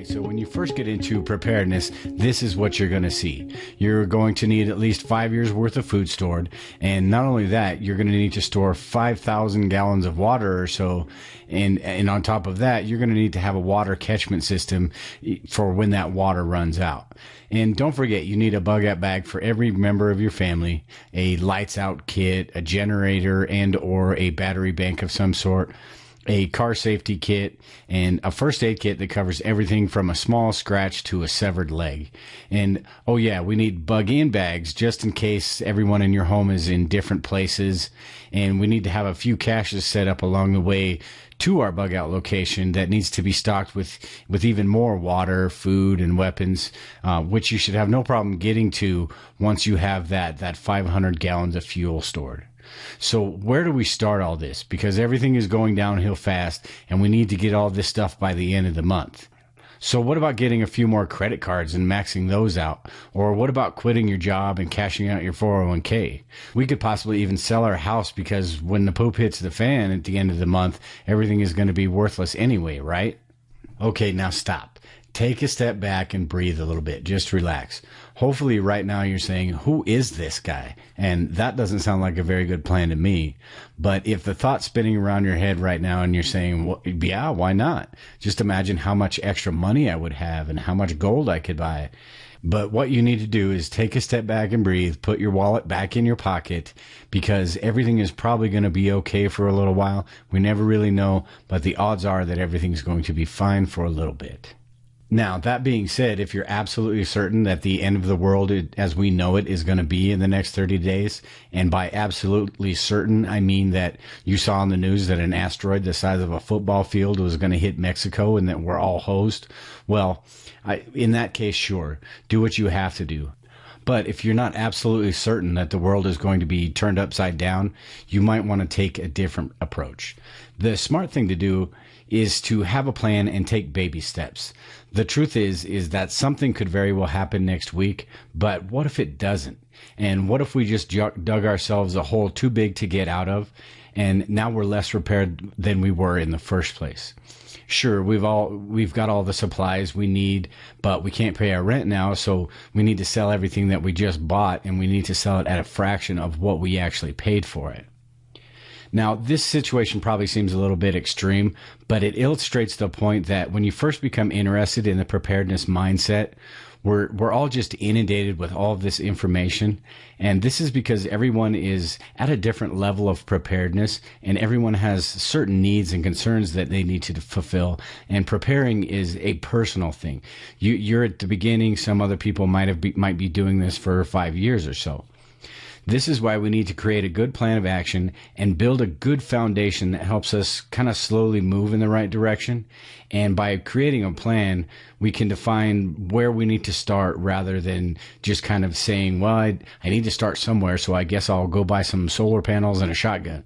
Okay, so when you first get into preparedness, this is what you're going to see. You're going to need at least 5 years worth of food stored. And not only that, you're going to need to store 5,000 gallons of water or so. And on top of that, you're going to need to have a water catchment system for when that water runs out. And don't forget, you need a bug out bag for every member of your family, a lights out kit, a generator and or a battery bank of some sort, a car safety kit, and a first aid kit that covers everything from a small scratch to a severed leg. And oh yeah, we need bug-in bags just in case everyone in your home is in different places. And we need to have a few caches set up along the way to our bug out location that needs to be stocked with even more water, food, and weapons, which you should have no problem getting to once you have that 500 gallons of fuel stored. So where do we start all this? Because everything is going downhill fast and we need to get all this stuff by the end of the month. So what about getting a few more credit cards and maxing those out? Or what about quitting your job and cashing out your 401k? We could possibly even sell our house because when the poop hits the fan at the end of the month, everything is going to be worthless anyway, right? Okay, now stop. Take a step back and breathe a little bit. Just relax. Hopefully right now you're saying, who is this guy? And that doesn't sound like a very good plan to me. But if the thought's spinning around your head right now and you're saying, well, yeah, why not? Just imagine how much extra money I would have and how much gold I could buy. But what you need to do is take a step back and breathe, put your wallet back in your pocket, because everything is probably going to be okay for a little while. We never really know, but the odds are that everything's going to be fine for a little bit. Now, that being said, if you're absolutely certain that the end of the world as we know it is going to be in the next 30 days, and by absolutely certain, I mean that you saw on the news that an asteroid the size of a football field was going to hit Mexico and that we're all hosed, well, in that case, sure, do what you have to do. But if you're not absolutely certain that the world is going to be turned upside down, you might want to take a different approach. The smart thing to do is to have a plan and take baby steps. The truth is that something could very well happen next week, but what if it doesn't? And what if we just dug ourselves a hole too big to get out of, and now we're less prepared than we were in the first place? Sure, we've got all the supplies we need, but we can't pay our rent now, so we need to sell everything that we just bought, and we need to sell it at a fraction of what we actually paid for it. Now, this situation probably seems a little bit extreme, but it illustrates the point that when you first become interested in the preparedness mindset, we're all just inundated with all of this information. And this is because everyone is at a different level of preparedness and everyone has certain needs and concerns that they need to fulfill. And preparing is a personal thing. You're at the beginning. Some other people might be doing this for 5 years or so. This is why we need to create a good plan of action and build a good foundation that helps us kind of slowly move in the right direction. And by creating a plan, we can define where we need to start rather than just kind of saying, well, I need to start somewhere, so I guess I'll go buy some solar panels and a shotgun.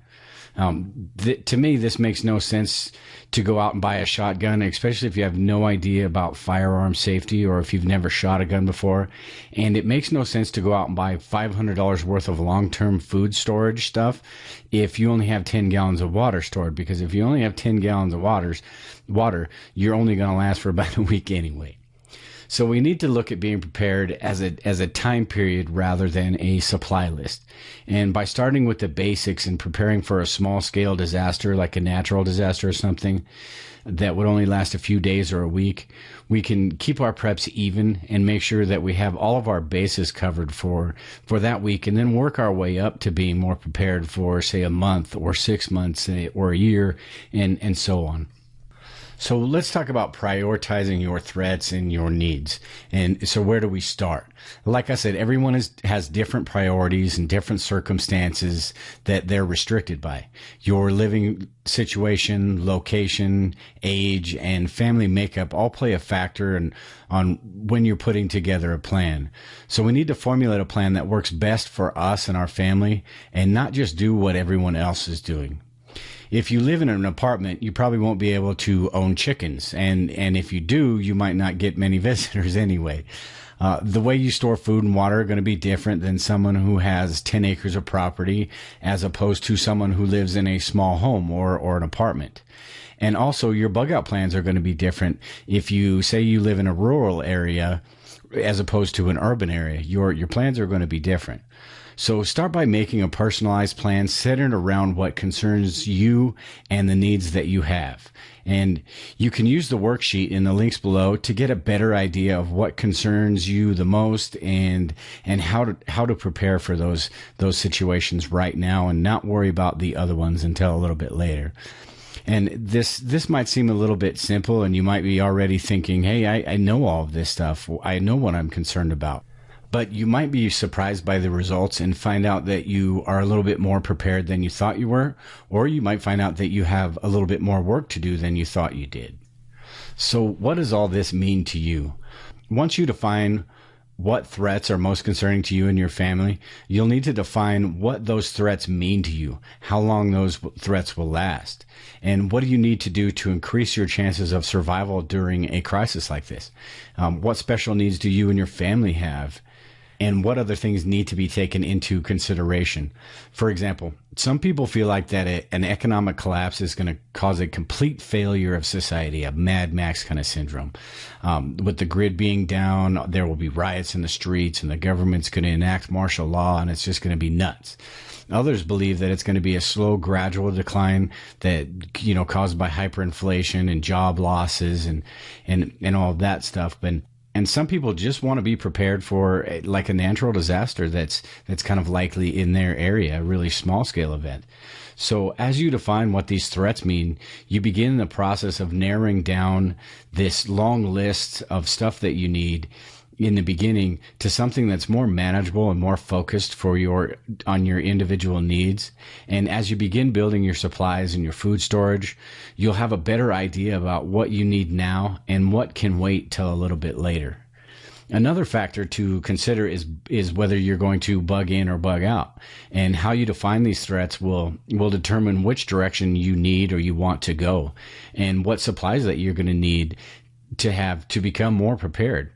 To me, this makes no sense to go out and buy a shotgun, especially if you have no idea about firearm safety or if you've never shot a gun before. And it makes no sense to go out and buy $500 worth of long-term food storage stuff if you only have 10 gallons of water stored, because if you only have 10 gallons of water, you're only going to last for about a week anyway. So we need to look at being prepared as a time period rather than a supply list. And by starting with the basics and preparing for a small scale disaster like a natural disaster or something that would only last a few days or a week, we can keep our preps even and make sure that we have all of our bases covered for that week, and then work our way up to being more prepared for, say, a month or 6 months or a year and so on. So let's talk about prioritizing your threats and your needs. And so where do we start? Like I said, everyone has different priorities and different circumstances that they're restricted by. Your living situation, location, age, and family makeup all play a factor on when you're putting together a plan. So we need to formulate a plan that works best for us and our family and not just do what everyone else is doing. If you live in an apartment, you probably won't be able to own chickens. And if you do, you might not get many visitors anyway. The way you store food and water are going to be different than someone who has 10 acres of property as opposed to someone who lives in a small home or an apartment. And also your bug out plans are going to be different if you say you live in a rural area as opposed to an urban area. Your plans are going to be different. So start by making a personalized plan centered around what concerns you and the needs that you have. And you can use the worksheet in the links below to get a better idea of what concerns you the most and how to prepare for those situations right now and not worry about the other ones until a little bit later. And this might seem a little bit simple, and you might be already thinking, hey, I know all of this stuff. I know what I'm concerned about. But you might be surprised by the results and find out that you are a little bit more prepared than you thought you were, or you might find out that you have a little bit more work to do than you thought you did. So what does all this mean to you? Once you define what threats are most concerning to you and your family, you'll need to define what those threats mean to you, how long those threats will last, and what do you need to do to increase your chances of survival during a crisis like this? What special needs do you and your family have? And what other things need to be taken into consideration? For example, some people feel like that an economic collapse is going to cause a complete failure of society, a Mad Max kind of syndrome. With the grid being down, there will be riots in the streets and the government's going to enact martial law and it's just going to be nuts. Others believe that it's going to be a slow, gradual decline that, caused by hyperinflation and job losses and all of that stuff. And some people just want to be prepared for like a natural disaster that's kind of likely in their area, a really small scale event. So as you define what these threats mean, you begin the process of narrowing down this long list of stuff that you need in the beginning to something that's more manageable and more focused on your individual needs. And as you begin building your supplies and your food storage, you'll have a better idea about what you need now and what can wait till a little bit later. Another factor to consider is whether you're going to bug in or bug out, and how you define these threats will determine which direction you need or you want to go and what supplies that you're going to need to have to become more prepared.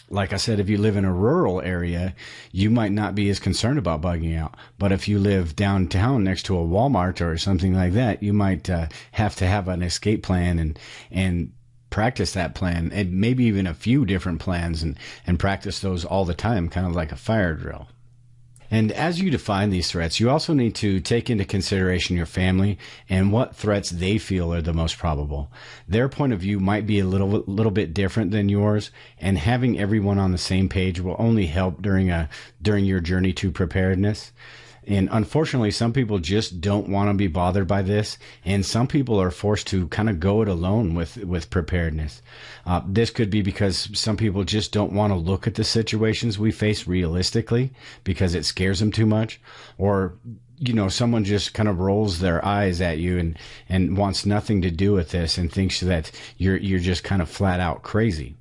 Like I said, if you live in a rural area, you might not be as concerned about bugging out. But if you live downtown next to a Walmart or something like that, you might have to have an escape plan and practice that plan, and maybe even a few different plans and practice those all the time, kind of like a fire drill. And as you define these threats, you also need to take into consideration your family and what threats they feel are the most probable. Their point of view might be a little bit different than yours, and having everyone on the same page will only help during your journey to preparedness. And unfortunately, some people just don't want to be bothered by this, and some people are forced to kind of go it alone with preparedness. This could be because some people just don't want to look at the situations we face realistically because it scares them too much, or someone just kind of rolls their eyes at you and wants nothing to do with this and thinks that you're just kind of flat out crazy.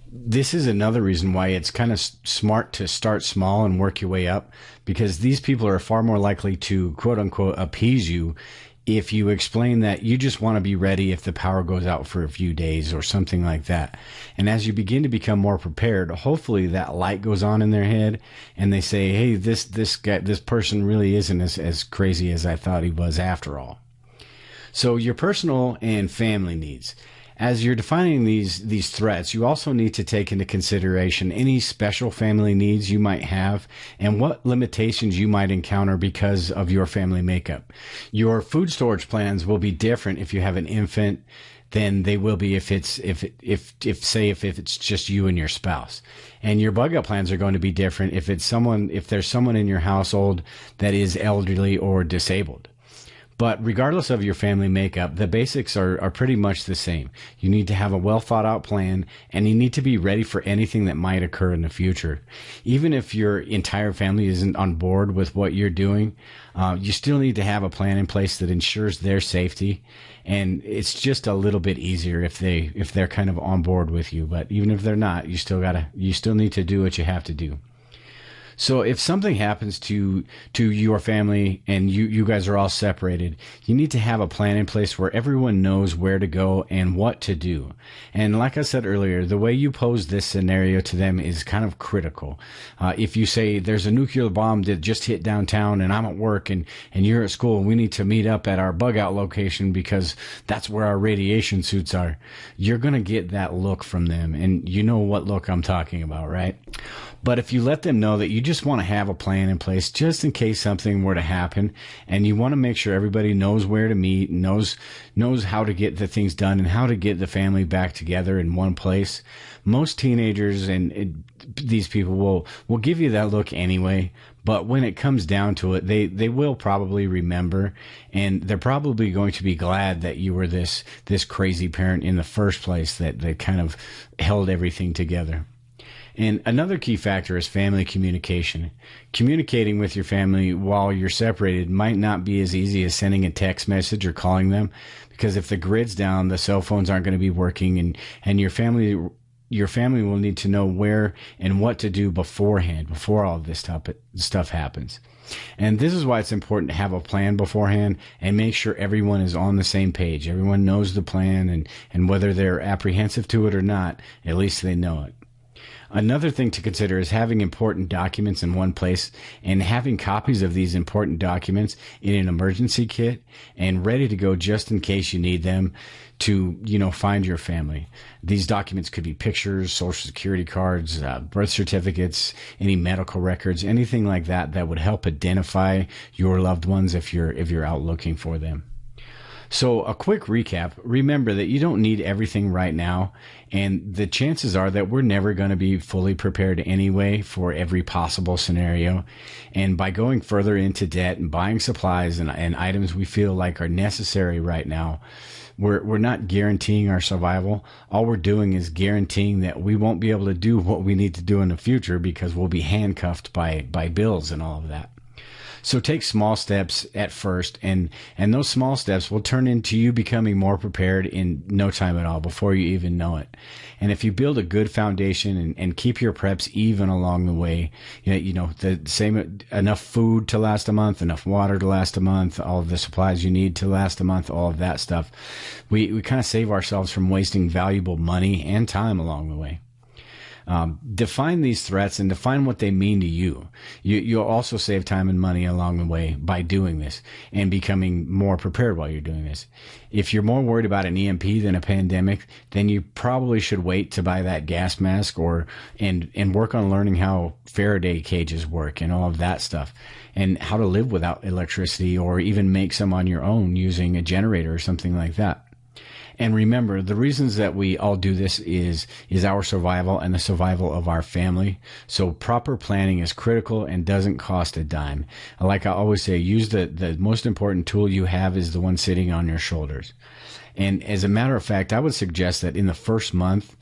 This is another reason why it's kind of smart to start small and work your way up, because these people are far more likely to quote unquote appease you if you explain that you just want to be ready if the power goes out for a few days or something like that. And as you begin to become more prepared, hopefully that light goes on in their head and they say, hey, this person really isn't as crazy as I thought he was after all. So your personal and family needs. As you're defining these threats, you also need to take into consideration any special family needs you might have and what limitations you might encounter because of your family makeup. Your food storage plans will be different if you have an infant than they will be if it's just you and your spouse. And your bug out plans are going to be different if there's someone in your household that is elderly or disabled. But regardless of your family makeup, the basics are pretty much the same. You need to have a well thought out plan, and you need to be ready for anything that might occur in the future. Even if your entire family isn't on board with what you're doing, you still need to have a plan in place that ensures their safety. And it's just a little bit easier if they're kind of on board with you. But even if they're not, you still need to do what you have to do. So if something happens to your family and you guys are all separated, you need to have a plan in place where everyone knows where to go and what to do. And like I said earlier, the way you pose this scenario to them is kind of critical. If you say there's a nuclear bomb that just hit downtown and I'm at work and you're at school and we need to meet up at our bug out location because that's where our radiation suits are, you're going to get that look from them. And you know what look I'm talking about, right? But if you let them know that you just want to have a plan in place just in case something were to happen, and you want to make sure everybody knows where to meet, and knows how to get the things done and how to get the family back together in one place, most teenagers and these people will give you that look anyway. But when it comes down to it, they will probably remember, and they're probably going to be glad that you were this crazy parent in the first place that kind of held everything together. And another key factor is family communication. Communicating with your family while you're separated might not be as easy as sending a text message or calling them, because if the grid's down, the cell phones aren't going to be working, and your family will need to know where and what to do beforehand, before all of this stuff happens. And this is why it's important to have a plan beforehand and make sure everyone is on the same page. Everyone knows the plan, and whether they're apprehensive to it or not, at least they know it. Another thing to consider is having important documents in one place and having copies of these important documents in an emergency kit and ready to go just in case you need them to, find your family. These documents could be pictures, social security cards, birth certificates, any medical records, anything like that would help identify your loved ones if you're out looking for them. So a quick recap, remember that you don't need everything right now, and the chances are that we're never going to be fully prepared anyway for every possible scenario. And by going further into debt and buying supplies and items we feel like are necessary right now, we're not guaranteeing our survival. All we're doing is guaranteeing that we won't be able to do what we need to do in the future because we'll be handcuffed by bills and all of that. So take small steps at first, and those small steps will turn into you becoming more prepared in no time at all, before you even know it. And if you build a good foundation and keep your preps even along the way, the same, enough food to last a month, enough water to last a month, all of the supplies you need to last a month, all of that stuff, we kind of save ourselves from wasting valuable money and time along the way. Define these threats and define what they mean to you. You'll also save time and money along the way by doing this and becoming more prepared while you're doing this. If you're more worried about an EMP than a pandemic, then you probably should wait to buy that gas mask and work on learning how Faraday cages work and all of that stuff, and how to live without electricity, or even make some on your own using a generator or something like that. And remember, the reasons that we all do this is our survival and the survival of our family. So proper planning is critical and doesn't cost a dime. Like I always say, use the most important tool you have is the one sitting on your shoulders. And as a matter of fact, I would suggest that in the first month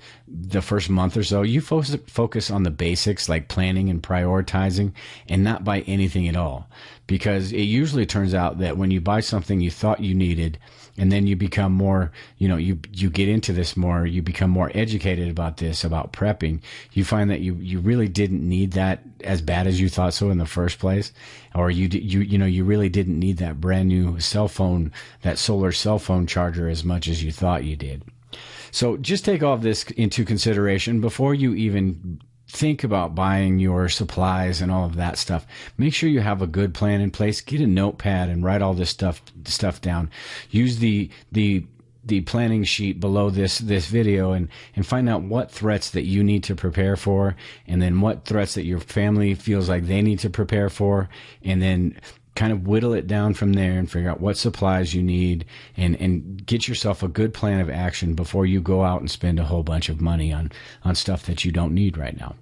or so, you focus on the basics like planning and prioritizing, and not buy anything at all. Because it usually turns out that when you buy something you thought you needed, and then you become more, you get into this more, you become more educated about prepping, you find that you really didn't need that as bad as you thought so in the first place. Or you really didn't need that brand new cell phone, that solar cell phone charger as much as you thought you did. So just take all of this into consideration before you even think about buying your supplies and all of that stuff. Make sure you have a good plan in place. Get a notepad and write all this stuff down. Use the planning sheet below this video and find out what threats that you need to prepare for, and then what threats that your family feels like they need to prepare for, and then kind of whittle it down from there and figure out what supplies you need, and get yourself a good plan of action before you go out and spend a whole bunch of money on stuff that you don't need right now.